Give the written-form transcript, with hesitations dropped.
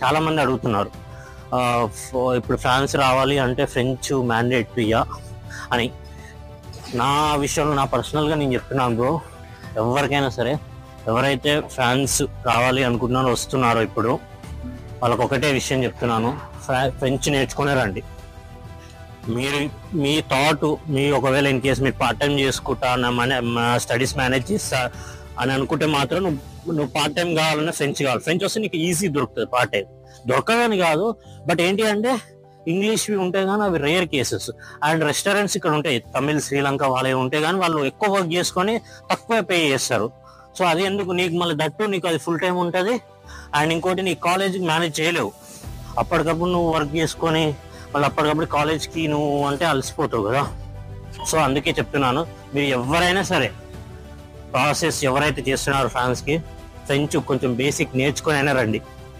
చాలామంది అడుగుతున్నారు, ఇప్పుడు ఫ్రాన్స్ రావాలి అంటే ఫ్రెంచ్ మ్యాండేటరీయా అని. నా విషయంలో నా పర్సనల్గా నేను చెప్తున్నాను బ్రో, ఎవరికైనా సరే ఎవరైతే ఫ్రాన్స్ రావాలి అనుకుంటున్నారో వస్తున్నారో ఇప్పుడు వాళ్ళకి ఒకటే విషయం చెప్తున్నాను, ఫ్రెంచ్ నేర్చుకునే రండి. మీరు మీ థాట్ మీ ఒకవేళ ఇన్ కేసు మీరు పార్ట్ టైం చేసుకుంటా స్టడీస్ మేనేజ్ చేస్తా అని అనుకుంటే మాత్రం నువ్వు పార్ట్ టైం కావాలన్నా ఫ్రెంచ్ కావాలి. ఫ్రెంచ్ వస్తే నీకు ఈజీ దొరుకుతుంది, పార్ట్ టైం దొరకదని కాదు, బట్ ఏంటి అంటే ఇంగ్లీష్వి ఉంటే కానీ అవి రేర్ కేసెస్. అండ్ రెస్టారెంట్స్ ఇక్కడ ఉంటాయి, తమిళ్ శ్రీలంక వాళ్ళే ఉంటే కానీ వాళ్ళు ఎక్కువ వర్క్ చేసుకొని తక్కువ పే చేస్తారు. సో అది ఎందుకు నీకు మళ్ళీ దట్టు నీకు అది ఫుల్ టైం ఉంటుంది. అండ్ ఇంకోటి నీ కాలేజీకి మేనేజ్ చేయలేవు, అప్పటికప్పుడు నువ్వు వర్క్ చేసుకొని మళ్ళీ అప్పటికప్పుడు కాలేజ్కి నువ్వు అంటే అలసిపోతావు కదా. సో అందుకే చెప్తున్నాను, మీరు ఎవరైనా సరే ప్రాసెస్ ఎవరైతే చేస్తున్నారో ఫ్రాన్స్కి ఫ్రెంచ్ కొంచెం బేసిక్ నేర్చుకొని అయినా రండి.